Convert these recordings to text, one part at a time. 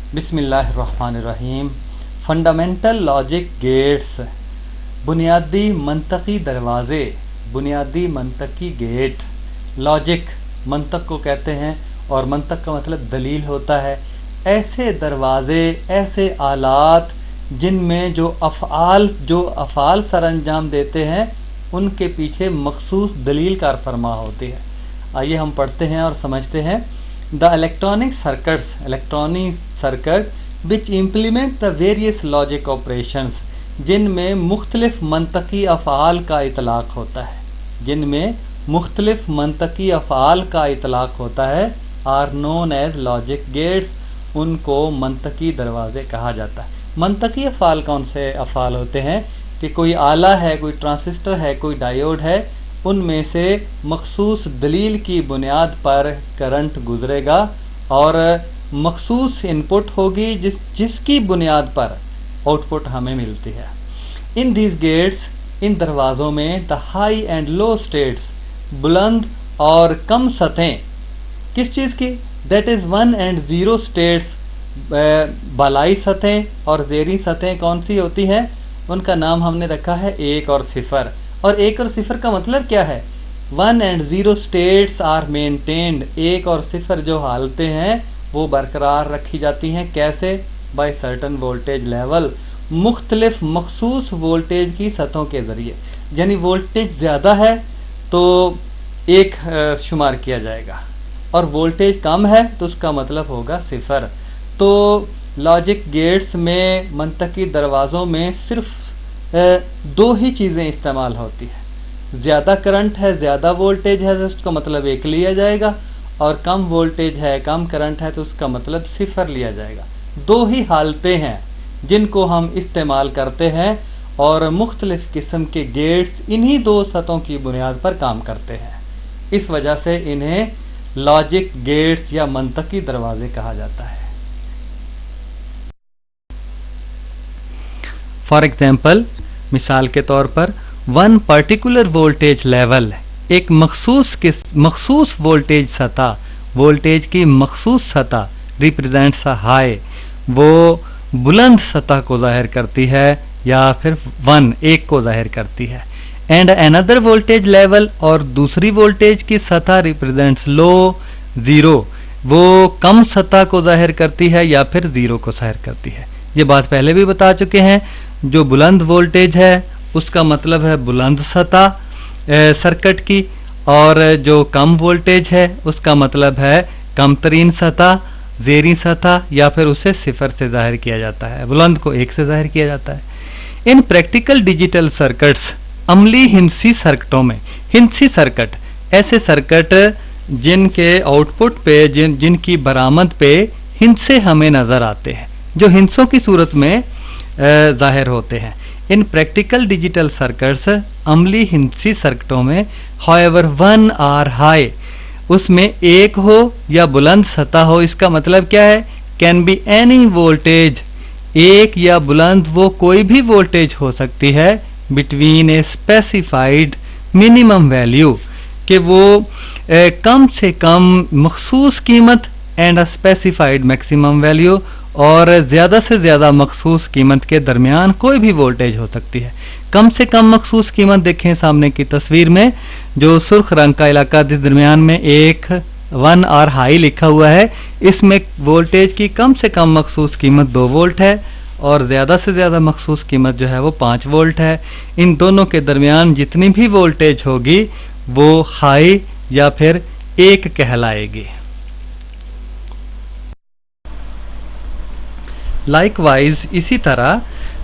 बिस्मिल्लाहिर्रहमानिर्रहीम। Fundamental logic gates, बुनियादी मंतकी दरवाजे, बुनियादी मंतकी गेट। लॉजिक मंतक को कहते हैं और मंतक का मतलब दलील होता है। ऐसे दरवाजे, ऐसे आलात जिनमें जो अफ़आल सर अंजाम देते हैं उनके पीछे मखसूस दलील कारफरमा होती है। आइए हम पढ़ते हैं और समझते हैं। The electronic circuits, electronic circuit which implement the various logic operations, जिनमें मुख्तलिफ मंतकी अफ़आल का इतलाक़ होता है, जिनमें मुख्तलिफ मंतकी अफ़आल का इतलाक़ होता है, are known as logic gates, उनको मंतकी दरवाजे कहा जाता है। मंतकी अफ़आल कौन से अफ़आल होते हैं कि कोई आला है, कोई ट्रांसिस्टर है, कोई डायोड है, उनमें से मखसूस दलील की बुनियाद पर करंट गुजरेगा और मखसूस इनपुट होगी जिसकी बुनियाद पर आउटपुट हमें मिलती है। इन दीज गेट्स, इन दरवाज़ों में the high and low states, बुलंद और कम सतहें किस चीज़ की, दैट इज़ 1 and 0 स्टेट्स, बालाई सतहें और ज़ेरी सतहें कौन सी होती हैं, उनका नाम हमने रखा है 1 और 0। और 1 और 0 का मतलब क्या है, 1 and 0 स्टेट्स आर मेंटेन्ड, 1 और 0 जो हालतें हैं वो बरकरार रखी जाती हैं। कैसे, बाय सर्टन वोल्टेज लेवल, मुख्तलिफ मखसूस वोल्टेज की सतहों के ज़रिए। यानी वोल्टेज ज़्यादा है तो 1 शुमार किया जाएगा और वोल्टेज कम है तो उसका मतलब होगा 0। तो लॉजिक गेट्स में, मंतकी दरवाज़ों में सिर्फ 2 ही चीज़ें इस्तेमाल होती है। ज़्यादा करंट है, ज़्यादा वोल्टेज है तो उसका मतलब 1 लिया जाएगा, और कम वोल्टेज है, कम करंट है तो उसका मतलब 0 लिया जाएगा। 2 ही हालतें हैं जिनको हम इस्तेमाल करते हैं और मुख्तलिफ किस्म के गेट्स इन्हीं 2 सतहों की बुनियाद पर काम करते हैं। इस वजह से इन्हें लॉजिक गेट्स या मंतकी दरवाजे कहा जाता है। फॉर एग्जाम्पल, मिसाल के तौर पर, 1 पर्टिकुलर वोल्टेज लेवल, एक मखसूस वोल्टेज सतह, वोल्टेज की मखसूस सतह रिप्रेजेंट्स अ हाई, वो बुलंद सतह को जाहिर करती है या फिर 1 को जाहिर करती है। एंड अनदर वोल्टेज लेवल, और दूसरी वोल्टेज की सतह रिप्रेजेंट्स लो, 0, वो कम सतह को जाहिर करती है या फिर 0 को जाहिर करती है। ये बात पहले भी बता चुके हैं। जो बुलंद वोल्टेज है उसका मतलब है बुलंद सतह सर्किट की, और जो कम वोल्टेज है उसका मतलब है कम तरीन सतह, ज़ेरी सतह, या फिर उसे 0 से जाहिर किया जाता है, बुलंद को 1 से जाहिर किया जाता है। इन प्रैक्टिकल डिजिटल सर्किट्स, अमली हिंसी सर्किटों में, हिंसी सर्किट ऐसे सर्किट जिनके आउटपुट पे, जिनकी बरामद पे हिंसे हमें नज़र आते हैं, जो हिंसों की सूरत में जाहिर होते हैं। इन प्रैक्टिकल डिजिटल सर्किट्स, अमली हिंसी सर्किटों में, हाउएवर 1 आर हाई, उसमें 1 हो या बुलंद सतह हो। इसका मतलब क्या है, कैन बी एनी वोल्टेज, 1 या बुलंद वो कोई भी वोल्टेज हो सकती है, between a specified minimum value, कि वो कम से कम मखसूस कीमत, and a specified maximum value, और ज़्यादा से ज़्यादा मखसूस कीमत के दरमियान कोई भी वोल्टेज हो सकती है। कम से कम मखसूस कीमत देखें सामने की तस्वीर में, जो सुर्ख रंग का इलाका जिस दरमियान में 1 आर हाई लिखा हुआ है, इसमें वोल्टेज की कम से कम मखसूस कीमत 2 वोल्ट है और ज़्यादा से ज़्यादा मखसूस कीमत जो है वो 5 वोल्ट है। इन दोनों के दरमियान जितनी भी वोल्टेज होगी वो हाई या फिर 1 कहलाएगी। लाइकवाइज, इसी तरह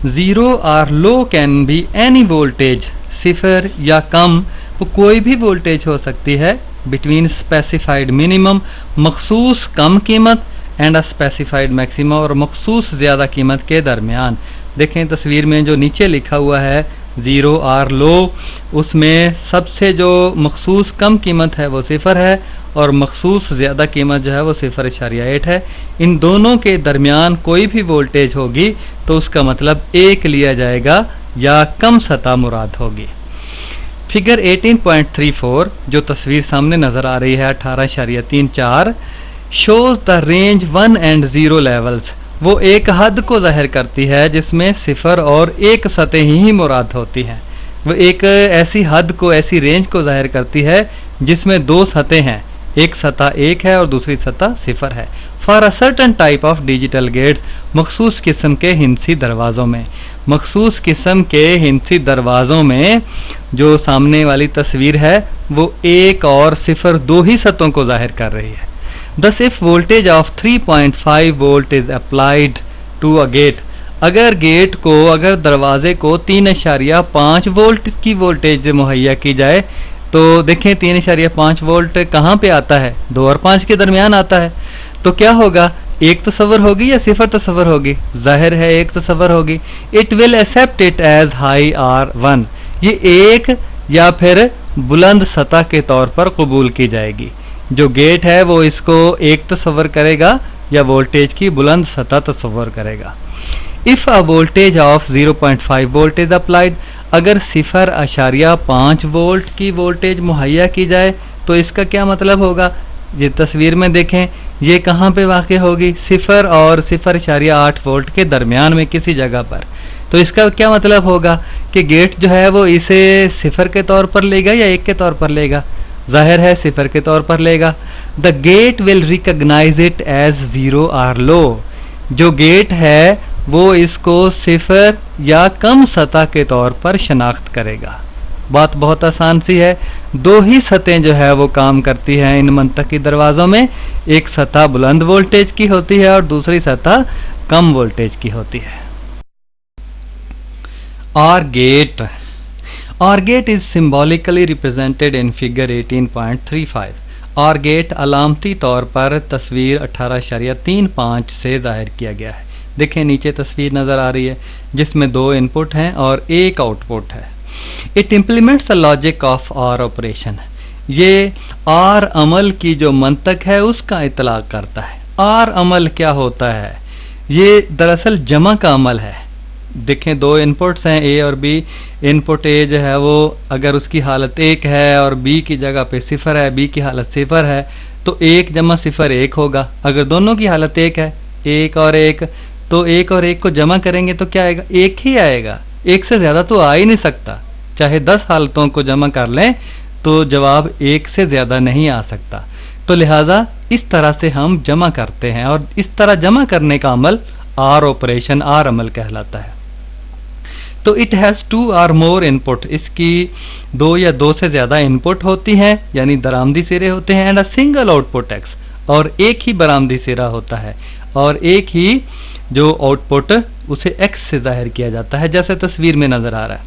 0 और लो कैन बी एनी वोल्टेज, 0 या कम वो कोई भी वोल्टेज हो सकती है, बिटवीन स्पेसिफाइड मिनिमम, मखसूस कम कीमत, एंड अ स्पेसिफाइड मैक्सिमम, और मखसूस ज़्यादा कीमत के दरमियान। देखें तस्वीर में जो नीचे लिखा हुआ है 0 और लो, उसमें सबसे जो मखसूस कम कीमत है वो 0 है और मखसूस ज़्यादा कीमत जो है वो 0.8 है। इन दोनों के दरमियान कोई भी वोल्टेज होगी तो उसका मतलब 1 लिया जाएगा या कम सतह मुराद होगी। फिगर 18.34 जो तस्वीर सामने नज़र आ रही है 18.34 shows the range 1 and 0 levels वो एक हद को ज़ाहिर करती है जिसमें सिफर और एक सतह ही मुराद होती हैं। वो एक ऐसी हद को, ऐसी रेंज को ज़ाहिर करती है जिसमें दो सतह हैं, एक सतह एक है और दूसरी सतह सिफर है। For a certain type of digital gates, मखसूस किस्म के हिंसी दरवाज़ों में, मखसूस किस्म के हिंसी दरवाज़ों में जो सामने वाली तस्वीर है वो एक और सिफर दो ही सतहों को जाहिर कर रही है। Thus if voltage of 3.5 volt is applied to a gate, अगर दरवाजे को 3.5 वोल्ट की वोल्टेज मुहैया की जाए तो देखें 3.5 वोल्ट कहाँ पे आता है, 2 और 5 के दरमियान आता है। तो क्या होगा, एक तस्वर होगी या सिफर तस्वर होगी? जाहिर है एक तस्वर होगी। It will accept it as high R1, ये एक या फिर बुलंद सतह के तौर पर कबूल की जाएगी। जो गेट है वो इसको एक तस्वर करेगा या वोल्टेज की बुलंद सतह तस्वर करेगा। If a voltage of 0.5 volt is applied, अगर 0.5 वोल्ट की वोल्टेज मुहैया की जाए तो इसका क्या मतलब होगा? ये तस्वीर में देखें, ये कहाँ पे वाक़ होगी? 0 और 0.8 वोल्ट के दरमियान में किसी जगह पर। तो इसका क्या मतलब होगा कि गेट जो है वो इसे 0 के तौर पर लेगा या 1 के तौर पर लेगा? जाहिर है 0 के तौर पर लेगा। The gate will recognise it as 0 और लो, जो गेट है वो इसको 0 या कम सतह के तौर पर शनाख्त करेगा। बात बहुत आसान सी है, दो ही सतहें जो है वो काम करती हैं इन मंतकी दरवाज़ों में, एक सतह बुलंद वोल्टेज की होती है और दूसरी सतह कम वोल्टेज की होती है। OR gate. OR gate is symbolically represented in figure 18.35. OR gate अलामती तौर पर तस्वीर 18.35 से जाहिर किया गया है। देखें नीचे तस्वीर नज़र आ रही है जिसमें 2 इनपुट हैं और एक आउटपुट है। It implements the logic of OR operation, ये OR अमल की जो मंतक है उसका इतलाक करता है। OR अमल क्या होता है? ये दरअसल जमा का अमल है। देखें 2 इनपुट्स हैं A और B। इनपुट A जो है वो अगर उसकी हालत 1 है और B की जगह पे 0 है, B की हालत 0 है, तो 1 जमा 0 1 होगा। अगर दोनों की हालत 1 है, 1 और 1, तो 1 और 1 को जमा करेंगे तो क्या आएगा? 1 ही आएगा, 1 से ज़्यादा तो आ ही नहीं सकता। चाहे 10 हालतों को जमा कर लें तो जवाब 1 से ज़्यादा नहीं आ सकता। तो लिहाजा इस तरह से हम जमा करते हैं और इस तरह जमा करने का अमल OR ऑपरेशन, OR अमल कहलाता है। तो it has 2 or more input, इसकी 2 या 2 से ज़्यादा इनपुट होती हैं, यानी दरामदी सिरे होते हैं। And a single output X, और एक ही बरामदी सिरा होता है और एक ही जो आउटपुट उसे X से जाहिर किया जाता है जैसे तस्वीर में नज़र आ रहा है।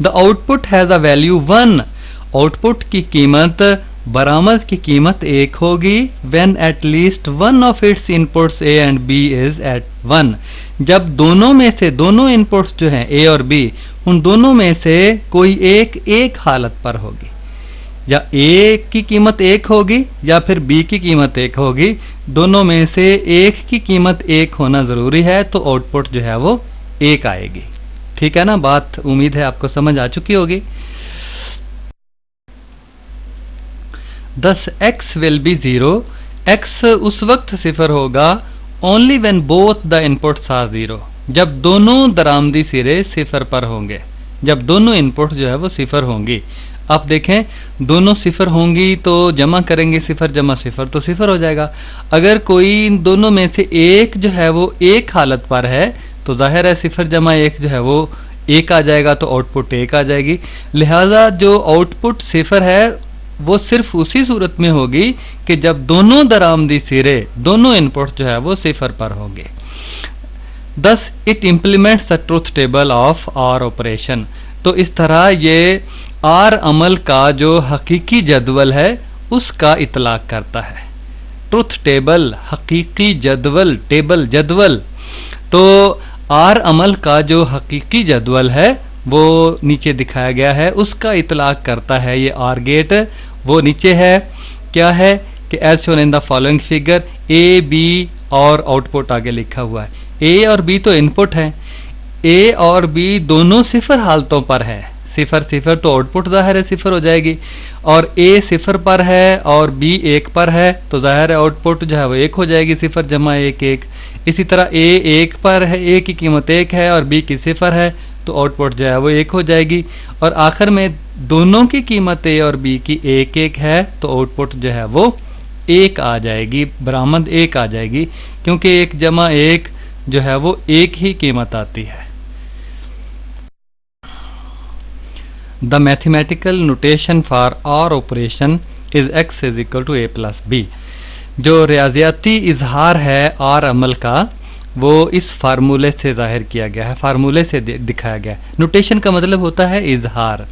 The output has a value 1, output की कीमत, बरामद की कीमत 1 होगी। When at least one of its inputs A and B is at 1, जब दोनों में से, दोनों इनपुट्स जो हैं A और B, उन दोनों में से कोई एक हालत पर होगी, या A की कीमत 1 होगी या फिर B की कीमत 1 होगी। दोनों में से एक की कीमत 1 होना ज़रूरी है, तो आउटपुट जो है वो 1 आएगी। ठीक है ना, बात उम्मीद है आपको समझ आ चुकी होगी। Thus X will be 0, X उस वक्त 0 होगा only when both the inputs are 0, जब दोनों दरामदी सिरे 0 पर होंगे, जब दोनों इनपुट जो है वो 0 होंगी। आप देखें दोनों 0 होंगी तो जमा करेंगे 0 जमा 0 तो 0 हो जाएगा। अगर कोई इन दोनों में से एक जो है वो एक हालत पर है तो जाहिर है 0 जमा 1 जो है वो 1 आ जाएगा, तो आउटपुट 1 आ जाएगी। लिहाजा जो आउटपुट 0 है वो सिर्फ उसी सूरत में होगी कि जब दोनों दरामदी सिरे, दोनों इनपुट जो है वो 0 पर होंगे। Thus it implements the truth table of OR operation, तो इस तरह ये OR अमल का जो हकीकी जदवल है उसका इतलाक करता है। ट्रुथ टेबल, हकीकी जदवल, टेबल जदवल, तो OR अमल का जो हकीकी जदवल है वो नीचे दिखाया गया है, उसका इतलाक करता है ये OR गेट। वो नीचे है, क्या है कि as shown in the following figure, A B और आउटपुट आगे लिखा हुआ है। A और B तो इनपुट है, A और B दोनों 0 हालतों पर है, सिफर सिफर, तो आउटपुट जाहिर है सिफर हो जाएगी। और ए सिफर पर है और बी 1 पर है, तो जाहिर है आउटपुट जो है वो 1 हो जाएगी, सिफर जमा 1 1। इसी तरह ए 1 पर है, ए की कीमत 1 है और बी की सिफर है, तो आउटपुट जो है वो 1 हो जाएगी। और आखिर में दोनों की कीमत ए और बी की 1 1 है, तो आउटपुट जो है वो 1 आ जाएगी, बरामद 1 आ जाएगी, क्योंकि 1 जमा 1 जो है वो 1 ही कीमत आती है। The mathematical notation for OR operation is x is equal to a plus b। जो रियाजियाती इजहार है आर अमल का, वो इस फार्मूले से जाहिर किया गया है, फार्मूले से दिखाया गया है। नोटेशन का मतलब होता है इजहार।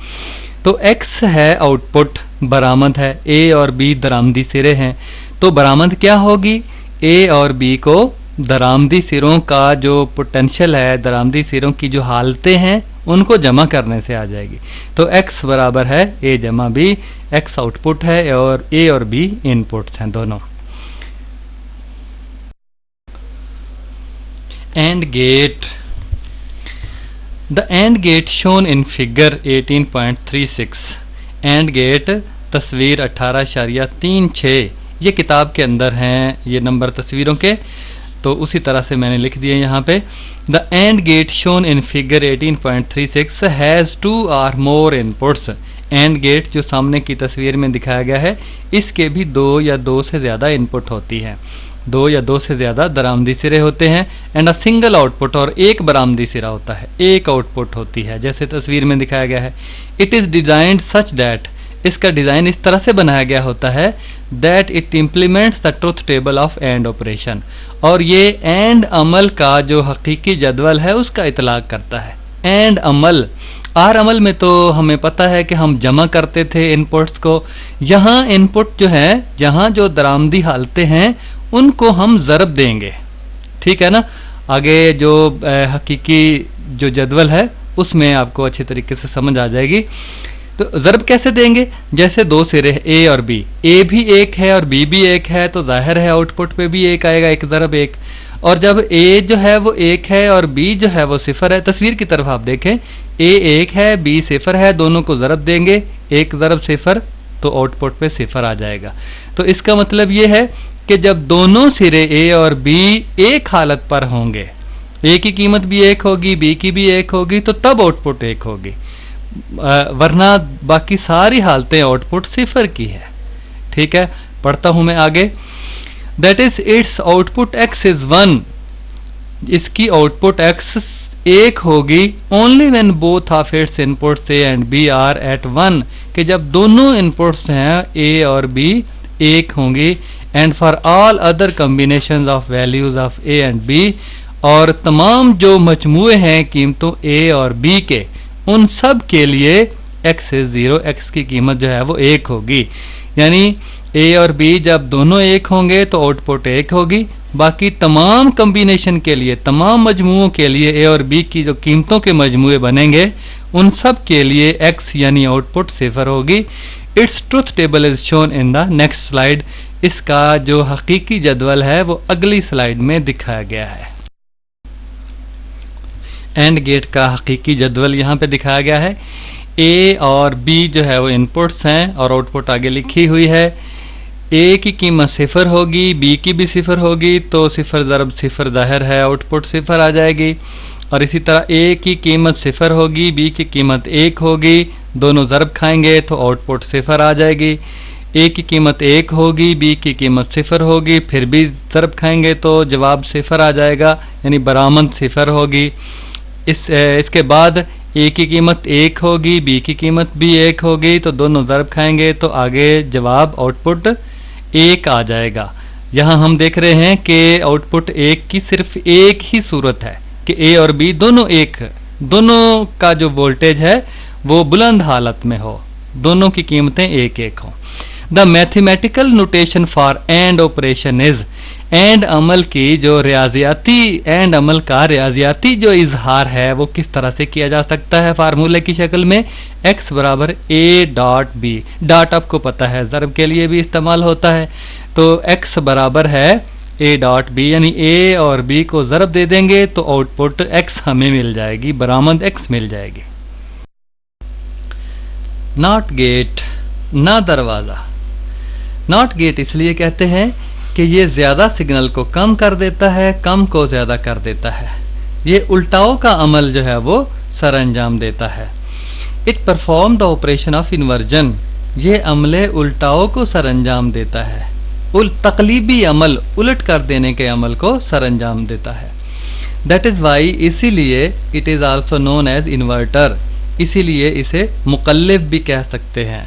तो x है आउटपुट, बरामद है, a और b दरामदी सिरे हैं, तो बरामद क्या होगी, a और b को दरामदी सिरों का जो पोटेंशियल है, दरामदी सिरों की जो हालतें हैं, उनको जमा करने से आ जाएगी। तो x बराबर है a जमा b, x आउटपुट है और a और b इनपुट्स हैं दोनों। AND gate. The AND gate shown in figure 18.36। AND gate तस्वीर 18.36 ये किताब के अंदर हैं ये नंबर तस्वीरों के, तो उसी तरह से मैंने लिख दिए यहाँ पे। The AND gate shown in figure 18.36 has 2 or more inputs. And gate जो सामने की तस्वीर में दिखाया गया है, इसके भी 2 या 2 से ज़्यादा इनपुट होती है, 2 या 2 से ज़्यादा दरामदी सिरे होते हैं। एंड अ सिंगल आउटपुट, और एक बरामदी सिरा होता है, एक आउटपुट होती है, जैसे तस्वीर में दिखाया गया है। It is designed such that, इसका डिज़ाइन इस तरह से बनाया गया होता है, that it implements the truth table of and operation, और ये एंड अमल का जो हकीकी जदवल है उसका इतलाक करता है। एंड अमल, आर अमल में तो हमें पता है कि हम जमा करते थे इनपुट्स को, यहाँ इनपुट जो है, यहाँ जो दरामदी हालतें हैं उनको हम ज़रब देंगे, ठीक है ना। आगे जो हकीकी जो जदवल है उसमें आपको अच्छे तरीके से समझ आ जाएगी। तो ज़रब कैसे देंगे, जैसे 2 सिरे ए और बी, ए भी 1 है और बी भी 1 है, तो जाहिर है आउटपुट पे भी 1 आएगा, 1 ज़रब 1। और जब ए जो है वो 1 है और बी जो है वो सिफर है, तस्वीर की तरफ आप देखें, ए 1 है बी सिफर है, दोनों को ज़रब देंगे, 1 ज़रब सिफर, तो आउटपुट पे सिफर आ जाएगा। तो इसका मतलब ये है कि जब दोनों सिरे ए और बी एक हालत पर होंगे, ए की कीमत भी 1 होगी, बी की भी 1 होगी, तो तब आउटपुट 1 होगी, वरना बाकी सारी हालतें आउटपुट सिफर की है, ठीक है। पढ़ता हूं मैं आगे। That is its output x is 1, इसकी आउटपुट x 1 होगी, only when both of its inputs a and b are at 1, कि जब दोनों इनपुट्स हैं a और b 1 होंगी। And for all other combinations of values of a and b, और तमाम जो मजमूए हैं कीमतों a और b के, उन सब के लिए x इज 0, x की कीमत जो है वो 1 होगी। यानी a और b जब दोनों 1 होंगे तो आउटपुट 1 होगी, बाकी तमाम कॉम्बिनेशन के लिए, तमाम मजमुओं के लिए a और b की जो कीमतों के मजमुए बनेंगे उन सब के लिए x यानी आउटपुट सिफर होगी। It's truth table is shown in the next slide. इसका जो हकीकी जदवल है वो अगली स्लाइड में दिखाया गया है। एंड गेट का हकीकी जदवल यहाँ पे दिखाया गया है। ए और बी जो है वो इनपुट्स हैं और आउटपुट आगे लिखी हुई है। ए की कीमत सिफर होगी, बी की भी सिफर होगी, तो सिफर ज़रब सिफर जाहिर है आउटपुट सिफर आ जाएगी। और इसी तरह ए की कीमत सिफर होगी, बी की कीमत 1 होगी, दोनों ज़रब खाएंगे तो आउटपुट सिफर आ जाएगी। ए की कीमत 1 होगी, बी की कीमत सिफर होगी, फिर भी ज़रब खाएंगे तो जवाब सिफर आ जाएगा, यानी बरामद सिफर होगी। इसके बाद ए की कीमत 1 होगी, बी की कीमत भी 1 होगी, तो दोनों ज़रब खाएंगे तो आगे जवाब आउटपुट 1 आ जाएगा। यहाँ हम देख रहे हैं कि आउटपुट 1 की सिर्फ एक ही सूरत है कि ए और बी दोनों 1, दोनों का जो वोल्टेज है वो बुलंद हालत में हो, दोनों की कीमतें 1 1 हो। The mathematical notation for and operation is, and अमल की जो रियाजियाती, एंड अमल का रियाजियाती जो इजहार है वो किस तरह से किया जा सकता है फार्मूले की शक्ल में। x बराबर a डॉट b, डॉट आपको पता है ज़रब के लिए भी इस्तेमाल होता है, तो x बराबर है a डॉट b, यानी a और b को ज़रब दे देंगे तो आउटपुट x हमें मिल जाएगी, बरामद x मिल जाएगी। नॉट गेट, ना दरवाज़ा। नॉट गेट इसलिए कहते हैं कि ये ज़्यादा सिग्नल को कम कर देता है, कम को ज़्यादा कर देता है। ये उल्टाओं का अमल जो है वो सर अंजाम देता है। It perform the operation of inversion, ये अमले उल्टाओं को सर अंजाम देता है। तकलीबी अमल, उलट कर देने के अमल को सर अंजाम देता है। दैट इज़ वाई, इसीलिए it is also known as inverter, इसीलिए इसे मुकल्लिब भी कह सकते हैं,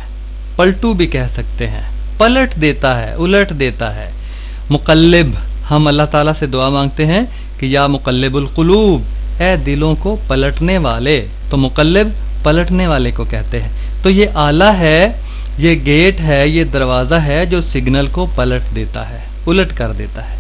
पलटू भी कह सकते हैं। पलट देता है, उलट देता है। मुकल्लिब, हम अल्लाह ताला से दुआ मांगते हैं कि या मुकल्लिबुल कुलूब, ए दिलों को पलटने वाले, तो मुकल्लिब पलटने वाले को कहते हैं। तो ये आला है, ये गेट है, ये दरवाज़ा है जो सिग्नल को पलट देता है, उलट कर देता है।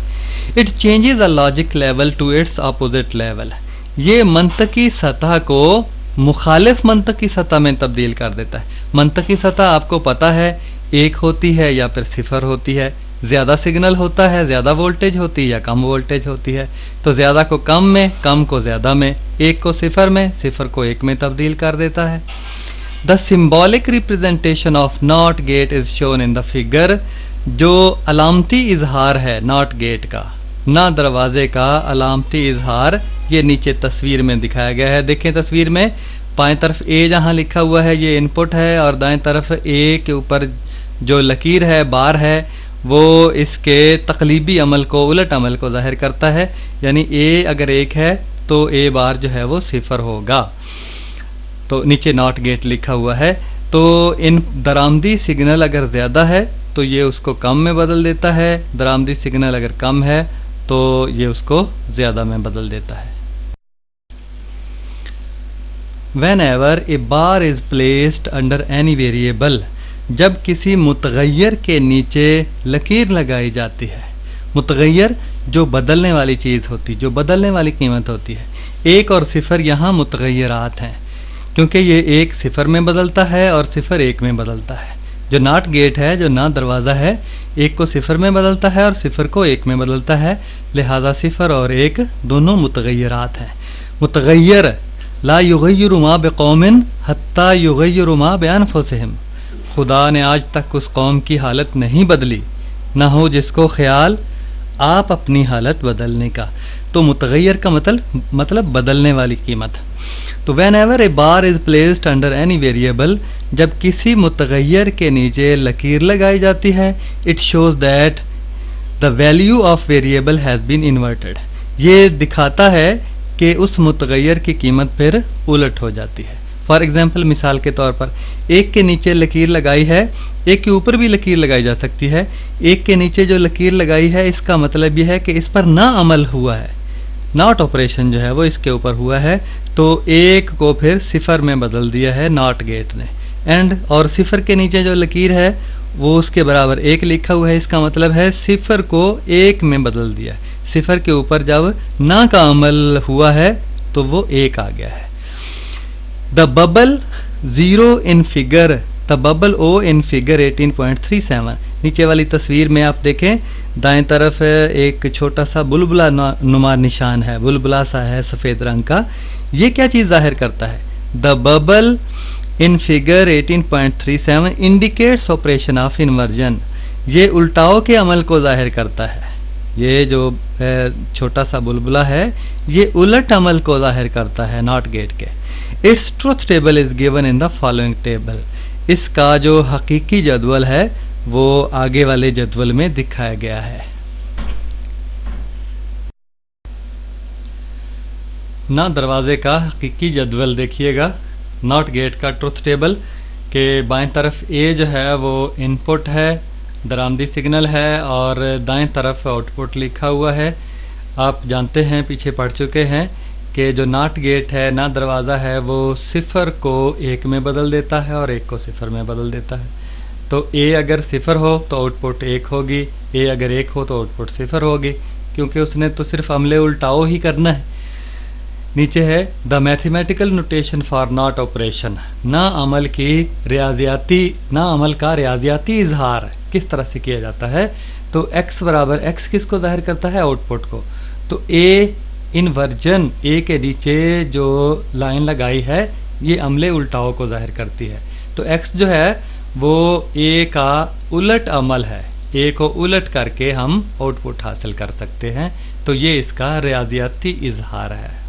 It changes a logic level to its opposite level, ये मंतकी सतह को मुखालिफ मंतकी सतह में तब्दील कर देता है। मंतकी सतह आपको पता है एक होती है या फिर सिफर होती है, ज़्यादा सिग्नल होता है, ज़्यादा वोल्टेज होती है या कम वोल्टेज होती है। तो ज़्यादा को कम में, कम को ज़्यादा में, एक को सिफर में, सिफर को एक में तब्दील कर देता है। The symbolic representation of not gate is shown in the figure, जो अलामती इजहार है नॉट गेट का, ना दरवाजे का अलामती इजहार, ये नीचे तस्वीर में दिखाया गया है। देखें तस्वीर में, बाएं तरफ ए जहां लिखा हुआ है ये इनपुट है, और दाएं तरफ ए के ऊपर जो लकीर है, बार है, वो इसके तकलीबी अमल को, उलट अमल को जाहिर करता है। यानी ए अगर एक है तो ए बार जो है वो सिफर होगा। तो नीचे नॉट गेट लिखा हुआ है। तो इन दरामदी सिग्नल अगर ज़्यादा है तो ये उसको कम में बदल देता है, दरामदी सिग्नल अगर कम है तो ये उसको ज़्यादा में बदल देता है। Whenever a bar is placed under any variable, जब किसी मुतगय्यर के नीचे लकीर लगाई जाती है, मुतगय्यर जो बदलने वाली चीज़ होती, जो बदलने वाली कीमत होती है। एक और सिफर यहाँ मुतगय्यरात हैं, क्योंकि ये एक सिफर में बदलता है और सिफर एक में बदलता है। जो नॉट गेट है, जो ना दरवाज़ा है, एक को सिफर में बदलता है और सिफर को एक में बदलता है, लिहाजा सिफर और एक दोनों मुतगय्यरात हैं। मुतगय्यर ला युगय्यिरु मा बिकौमिन हत्ता युगय्यिरु मा बिअनफुसिहिम, खुदा ने आज तक उस कौम की हालत नहीं बदली, ना हो जिसको ख्याल आप अपनी हालत बदलने का। तो मुतगय्यर का मतलब बदलने वाली कीमत। तो whenever a bar is placed under any variable, जब किसी मुतगय्यर के नीचे लकीर लगाई जाती है, it shows that the value of variable has been inverted, ये दिखाता है कि उस मुतगय्यर की कीमत फिर उलट हो जाती है। फॉर एग्जाम्पल, मिसाल के तौर पर एक के नीचे लकीर लगाई है, एक के ऊपर भी लकीर लगाई जा सकती है। एक के नीचे जो लकीर लगाई है इसका मतलब यह है कि इस पर ना अमल हुआ है, नॉट ऑपरेशन जो है वो इसके ऊपर हुआ है। तो एक को फिर सिफर में बदल दिया है नॉट गेट ने, एंड और सिफर के नीचे जो लकीर है वो उसके बराबर एक लिखा हुआ है, इसका मतलब है सिफर को एक में बदल दिया है। सिफर के ऊपर जब ना का अमल हुआ है तो वो एक आ गया है। The bubble zero in figure, the bubble O in figure 18.37, नीचे वाली तस्वीर में आप देखें, दाएं तरफ एक छोटा सा बुलबुला नुमा निशान है, बुलबुला सा है सफ़ेद रंग का। ये क्या चीज़ जाहिर करता है? The bubble in figure 18.37 indicates operation of inversion, ये उल्टाओं के अमल को जाहिर करता है। ये जो छोटा सा बुलबुला है ये उलट अमल को जाहिर करता है नॉट गेट के। It's truth table is given in the following table, इसका जो हकीकी जदवल है वो आगे वाले जदवल में दिखाया गया है। ना दरवाजे का हकीकी जदवल देखिएगा, नॉट गेट का ट्रुथ टेबल के बाएं तरफ ए जो है वो इनपुट है, दरामदी सिग्नल है, और दाएं तरफ आउटपुट लिखा हुआ है। आप जानते हैं, पीछे पढ़ चुके हैं कि जो नॉट गेट है, ना दरवाज़ा है, वो सिफर को एक में बदल देता है और एक को सिफर में बदल देता है। तो ए अगर सिफर हो तो आउटपुट एक होगी, ए अगर एक हो तो आउटपुट सिफर होगी, क्योंकि उसने तो सिर्फ अमले उल्टाओ ही करना है। नीचे है the mathematical notation for not operation, ना अमल का रियाजियाती इजहार किस तरह से किया जाता है। तो x बराबर x किसको जाहिर करता है? आउटपुट को। तो ए इनवर्जन, ए के नीचे जो लाइन लगाई है ये अमले उल्टाओं को जाहिर करती है। तो x जो है वो a का उलट अमल है, a को उलट करके हम आउटपुट हासिल कर सकते हैं। तो ये इसका रियाजियाती इजहार है।